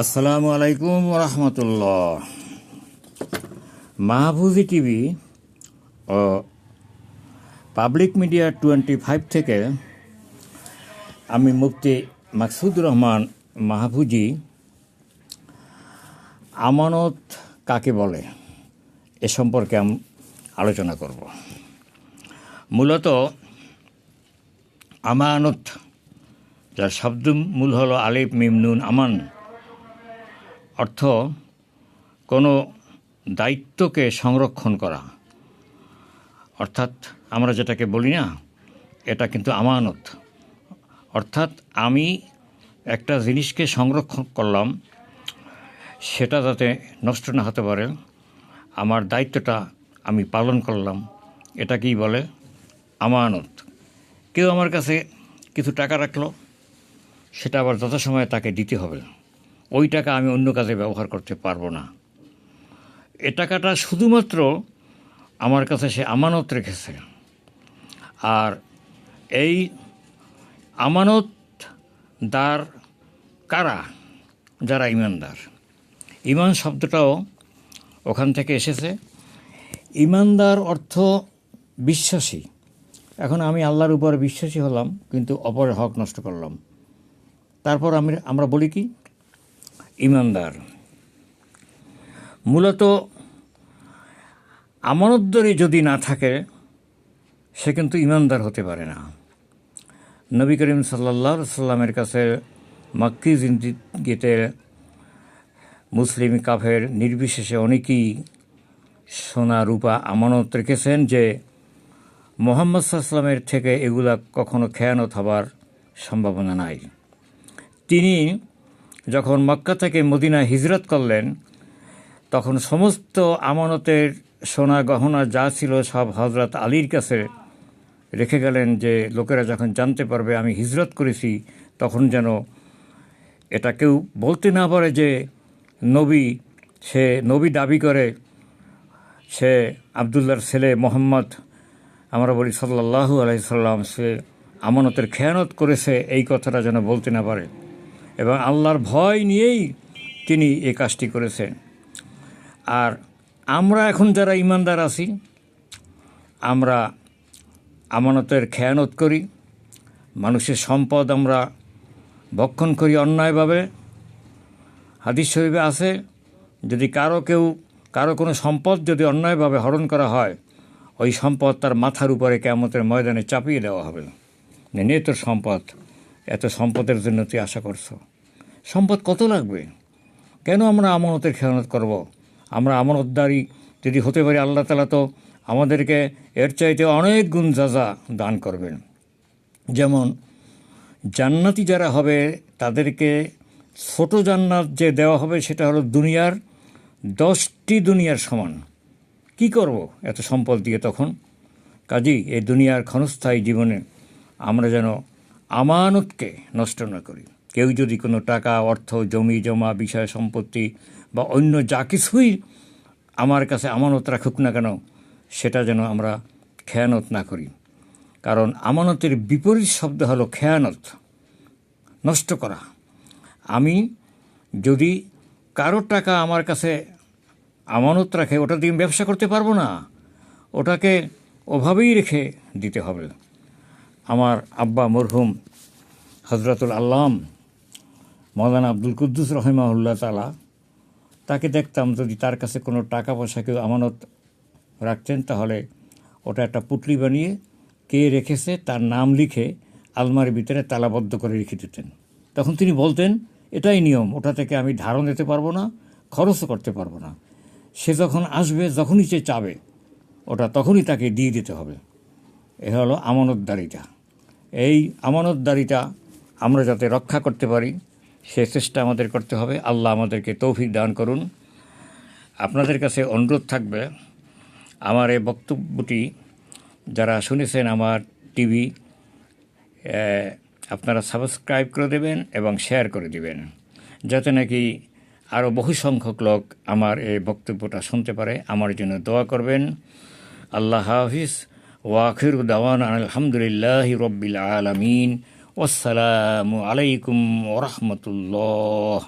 আসসালামু আলাইকুম রহমতুল্লাহ। মাহফুজি টিভি ও public media 25 থেকে আমি মুফতি মাকসুদুর রহমান মাহফুজি আমানত কাকে বলে এ সম্পর্কে আমি আলোচনা করব। মূলত আমানত, যার শব্দ মূল হলো আলিফ মিম নুন আমান, অর্থ কোনো দায়িত্বকে সংরক্ষণ করা, অর্থাৎ আমরা যেটাকে বলি না, এটা কিন্তু আমানত। অর্থাৎ আমি একটা জিনিসকে সংরক্ষণ করলাম, সেটা যাতে নষ্ট না হতে পারে, আমার দায়িত্বটা আমি পালন করলাম, এটাকেই বলে আমানত। কেউ আমার কাছে কিছু টাকা রাখলো, সেটা আবার যথাসময়ে তাকে দিতে হবে। ওই টাকা আমি অন্য কাজে ব্যবহার করতে পারবো না। এ টাকাটা শুধুমাত্র আমার কাছে সে আমানত রেখেছে। আর এই আমানতদার কারা? যারা ইমানদার। ইমান শব্দটাও ওখান থেকে এসেছে। ইমানদার অর্থ বিশ্বাসী। এখন আমি আল্লাহর উপর বিশ্বাসী হলাম, কিন্তু অপরের হক নষ্ট করলাম, তারপর আমরা বলি কি? ইমানদার। মূলত আমানতদারি যদি না থাকে, সে কিন্তু ইমানদার হতে পারে না। নবী করিম সাল্লাল্লাহু আলাইহি সাল্লামের কাছে মক্কি জিন্দেগিতে মুসলিম কাফের নির্বিশেষে অনেকেই সোনা রূপা আমানত রেখেছেন যে মুহাম্মদ সাল্লাল্লাহু আলাইহি সাল্লামের থেকে এগুলা কখনো খেয়ানত হবার সম্ভাবনা নাই। তিনি যখন মক্কা থেকে মদিনায় হিজরত করলেন, তখন সমস্ত আমানতের সোনা গহনা যা ছিল সব হযরত আলীর কাছে রেখে গেলেন, যে লোকেরা যখন জানতে পারবে আমি হিজরত করেছি, তখন যেন এটা কেউ বলতে না পারে যে সে নবী দাবি করে, সে আবদুল্লাহর ছেলে মোহাম্মদ, আমরা বলি সাল্লাল্লাহু আলাইহি সাল্লাম, সে আমানতের খেয়ানত করেছে, এই কথাটা যেন বলতে না পারে। এবং আল্লাহর ভয় নিয়েই তিনি এই কাজটি করেছেন। আর আমরা এখন যারা ইমানদার আছি, আমরা আমানতের খেয়ানত করি, মানুষের সম্পদ আমরা ভক্ষণ করি অন্যায়ভাবে। হাদিস শরীফে আছে, যদি কারো কোনো সম্পদ যদি অন্যায়ভাবে হরণ করা হয়, ওই সম্পদ তার মাথার উপরে কিয়ামতের ময়দানে চাপিয়ে দেওয়া হবে। নে তোর সম্পদ, এত সম্পদের জন্য তুই আশা করছো? সম্পদ কত লাগবে? কেন আমরা আমানতের খেয়ানত করব? আমরা আমানতদারি যদি হতে পারি, আল্লাহ তাআলা তো আমাদেরকে এর চাইতে অনেক গুণ যাজা দান করবেন। যেমন জান্নাতি যারা হবে, তাদেরকে ছোট জান্নাত যে দেওয়া হবে, সেটা হলো দুনিয়ার 10টি দুনিয়ার সমান। কি করব এত সম্পদ দিয়ে তখন? কাজেই এই দুনিয়ার ক্ষণস্থায়ী জীবনে আমরা যেন আমানতকে নষ্ট না করি। কেউ যদি কোনো টাকা, অর্থ, জমি জমা, বিষয় সম্পত্তি বা অন্য যা কিছুই আমার কাছে আমানত রাখুক না কেন, সেটা যেন আমরা খেয়ানত না করি। কারণ আমানতের বিপরীত শব্দ হলো খেয়ানত, নষ্ট করা। আমি যদি কারো টাকা আমার কাছে আমানত রাখে, ওটা দিয়ে ব্যবসা করতে পারবো না, ওটাকে ওভাবেই রেখে দিতে হবে। আমার আব্বা মরহুম হযরতুল আল্লাম মাওলানা আব্দুল কুদ্দুস রাহিমাহুল্লাহ তাআলা, তাকে দেখতাম যদি তার কাছে কোনো টাকা পয়সা কেউ আমানত রাখতেন, তাহলে ওটা একটা পুটলি বানিয়ে কে রেখেছে তার নাম লিখে আলমারির ভিতরে তালাবদ্ধ করে রেখে দিতেন। তখন তিনি বলতেন, এটাই নিয়ম, ওটা থেকে আমি ধারণ দিতে পারবো না, খরচও করতে পারবো না। সে যখন আসবে, যখনই সে চাবে, ওটা তখনই তাকে দিয়ে দিতে হবে। এ হলো আমানতদারিতা। এই আমানতদারিতা আমরা যাতে রক্ষা করতে পারি, সে চেষ্টা আমাদের করতে হবে। আল্লাহ আমাদেরকে তৌফিক দান করুন। আপনাদের কাছে অনুরোধ থাকবে, আমার এই বক্তব্যটি যারা শুনেছেন আমার টিভি, আপনারা সাবস্ক্রাইব করে দেবেন এবং শেয়ার করে দেবেন, যাতে নাকি আরও বহু সংখ্যক লোক আমার এই বক্তব্যটা শুনতে পারে। আমার জন্য দোয়া করবেন। আল্লাহ হাফিজ। ওয়াখির দাওয়ানা আলহামদুলিল্লাহি রাব্বিল আলামিন। ওয়াসসালামু আলাইকুম ওয়া রাহমাতুল্লাহ।